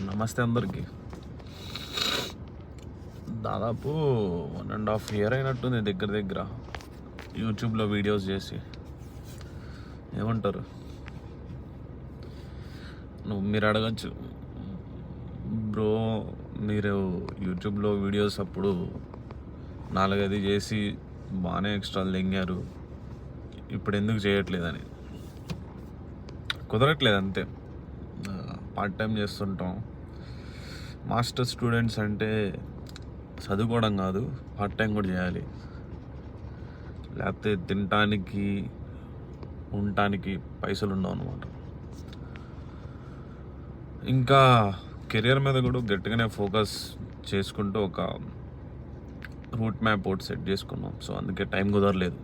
నమస్తే అందరికి. దాదాపు 1.5 year అయినట్టుంది దగ్గర యూట్యూబ్లో వీడియోస్ చేసి. ఏమంటారు? మీరు అడగచ్చు, బ్రో మీరు యూట్యూబ్లో వీడియోస్ అప్పుడు 4-5 చేసి బాగానే ఎక్స్ట్రాలు తెంగారు, ఇప్పుడు ఎందుకు చేయట్లేదని. కుదరట్లేదు అంతే. పార్ట్ టైం చేస్తుంటాం. మాస్టర్ స్టూడెంట్స్ అంటే చదువుకోవడం కాదు, పార్ట్ టైం కూడా చేయాలి, లేకపోతే తినటానికి ఉండటానికి పైసలు ఉండవు అన్నమాట. ఇంకా కెరియర్ మీద కూడా గట్టిగానే ఫోకస్ చేసుకుంటూ ఒక రూట్ మ్యాప్ ఒకటి సెట్ చేసుకున్నాం. సో అందుకే టైం కుదరలేదు.